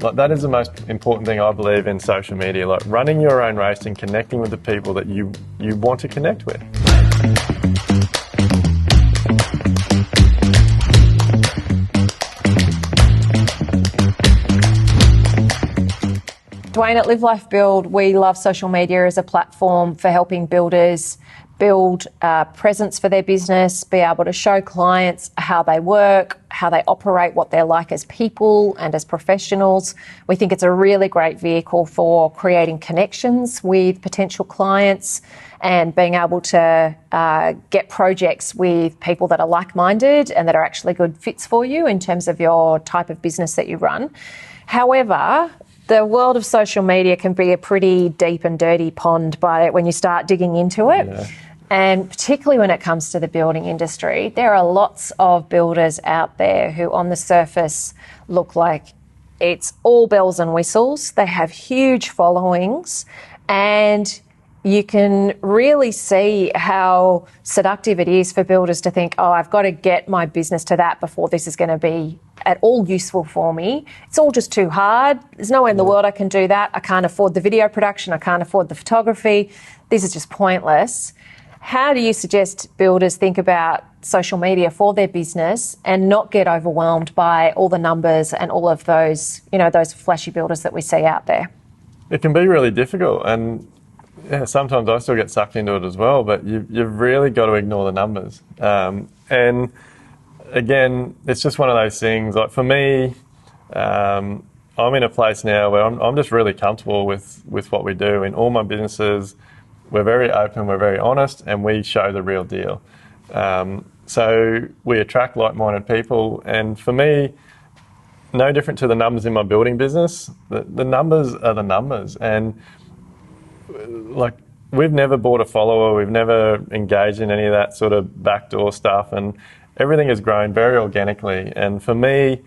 Like, that is the most important thing I believe in social media, like running your own race and connecting with the people that you want to connect with. Duayne, at Live Life Build, we love social media as a platform for helping builders build presence for their business, be able to show clients how they work, how they operate, what they're like as people and as professionals. We think it's a really great vehicle for creating connections with potential clients and being able to get projects with people that are like-minded and that are actually good fits for you in terms of your type of business that you run. However, the world of social media can be a pretty deep and dirty pond when you start digging into it. Yeah. And particularly when it comes to the building industry, there are lots of builders out there who on the surface look like it's all bells and whistles. They have huge followings, and you can really see how seductive it is for builders to think, oh, I've got to get my business to that before this is going to be at all useful for me. It's all just too hard. There's no way in the world I can do that. I can't afford the video production. I can't afford the photography. This is just pointless. How do you suggest builders think about social media for their business and not get overwhelmed by all the numbers and all of those, those flashy builders that we see out there? It can be really difficult, and sometimes I still get sucked into it as well, but you've really got to ignore the numbers. And again, it's just one of those things. Like, for me, I'm in a place now where I'm just really comfortable with what we do in all my businesses. We're very open, we're very honest, and we show the real deal. So we attract like-minded people, and for me, no different to the numbers in my building business, the numbers are the numbers. And like, we've never bought a follower, we've never engaged in any of that sort of backdoor stuff, and everything has grown very organically. And for me,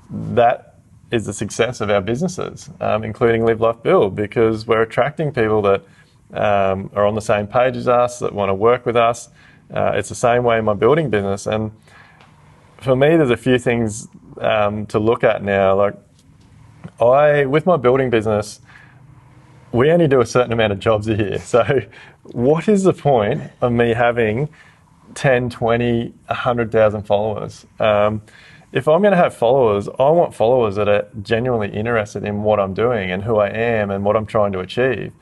that is the success of our businesses, including Live Life Build, because we're attracting people that are on the same page as us, that want to work with us. It's the same way in my building business. And for me, there's a few things to look at now. Like, with my building business, we only do a certain amount of jobs a year. So what is the point of me having 10, 20, 100,000 followers? If I'm going to have followers, I want followers that are genuinely interested in what I'm doing and who I am and what I'm trying to achieve.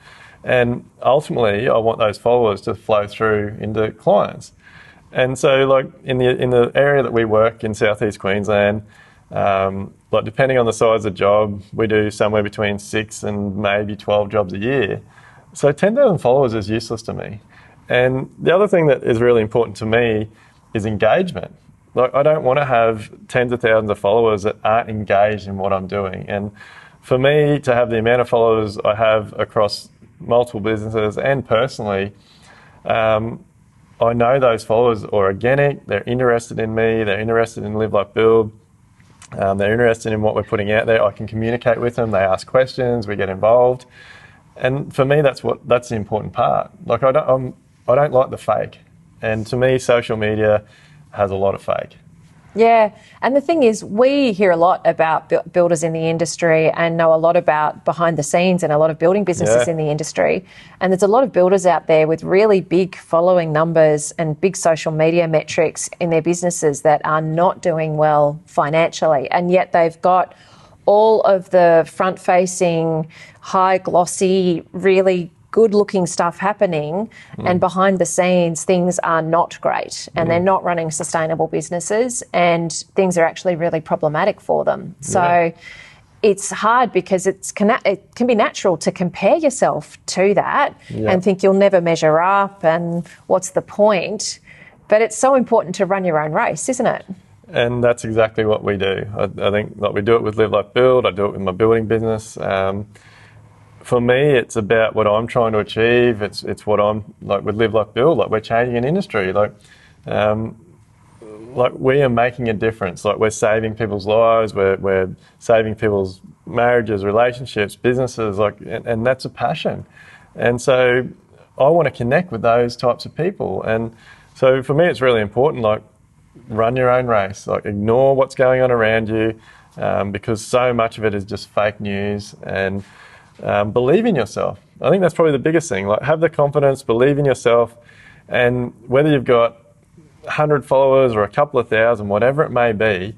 And ultimately, I want those followers to flow through into clients. And so, like, in the area that we work in Southeast Queensland, like, depending on the size of the job, we do somewhere between 6 and maybe 12 jobs a year. So 10,000 followers is useless to me. And the other thing that is really important to me is engagement. Like, I don't want to have tens of thousands of followers that aren't engaged in what I'm doing. And for me to have the amount of followers I have across multiple businesses and personally, I know those followers are organic, they're interested in me, they're interested in Live Life Build, they're interested in what we're putting out there. I can communicate with them, they ask questions, we get involved. And for me, that's the important part. Like, I don't like the fake. And to me, social media has a lot of fake. Yeah, and the thing is, we hear a lot about builders in the industry and know a lot about behind the scenes and a lot of building businesses in the industry. And there's a lot of builders out there with really big following numbers and big social media metrics in their businesses that are not doing well financially. And yet they've got all of the front-facing, high glossy, really good-looking stuff happening, and behind the scenes things are not great, and they're not running sustainable businesses, and things are actually really problematic for them. So it's hard because it can be natural to compare yourself to that and think you'll never measure up and what's the point. But it's so important to run your own race, isn't it? And that's exactly what we do. I think like we do it with Live Life Build, I do it with my building business. For me, it's about what I'm trying to achieve. It's what I'm like with Live Life Build. Like, we're changing an industry. Like we are making a difference. Like, we're saving people's lives. We're saving people's marriages, relationships, businesses. Like, and that's a passion. And so I want to connect with those types of people. And so for me, it's really important. Like, run your own race. Like, ignore what's going on around you. because so much of it is just fake news. And believe in yourself. I think that's probably the biggest thing. Like, have the confidence, believe in yourself, and whether you've got 100 followers or a couple of thousand, whatever it may be,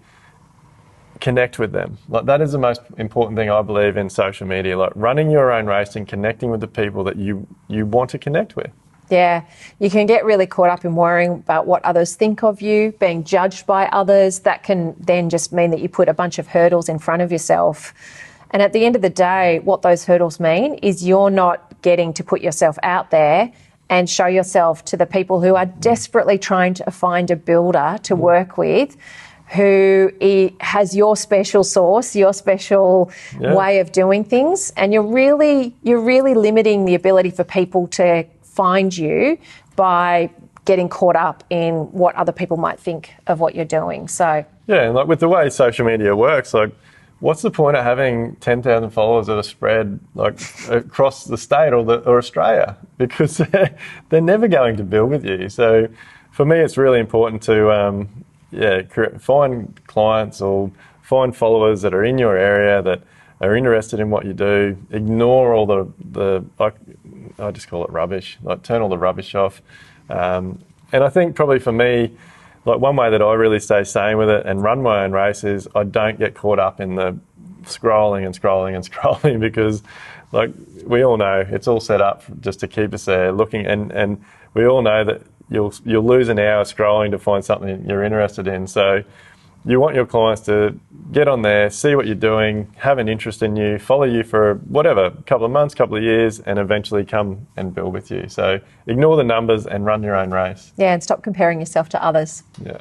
connect with them. Like, that is the most important thing I believe in social media. Like, running your own race and connecting with the people that you want to connect with. Yeah, you can get really caught up in worrying about what others think of you, being judged by others. That can then just mean that you put a bunch of hurdles in front of yourself. And at the end of the day, what those hurdles mean is you're not getting to put yourself out there and show yourself to the people who are desperately trying to find a builder to work with who has your special sauce, your special way of doing things. And you're really limiting the ability for people to find you by getting caught up in what other people might think of what you're doing. So yeah, and like with the way social media works, like, what's the point of having 10,000 followers that are spread like across the state or Australia? Because they're never going to build with you. So for me, it's really important to find clients or find followers that are in your area that are interested in what you do. Ignore all the I just call it rubbish. Like, turn all the rubbish off. And I think probably for me, like, one way that I really stay sane with it and run my own race is I don't get caught up in the scrolling because, like, we all know it's all set up just to keep us there looking, and we all know that you'll lose an hour scrolling to find something you're interested in. So you want your clients to get on there, see what you're doing, have an interest in you, follow you for whatever, couple of months, couple of years, and eventually come and build with you. So ignore the numbers and run your own race. yeah, and stop comparing yourself to others. Yeah.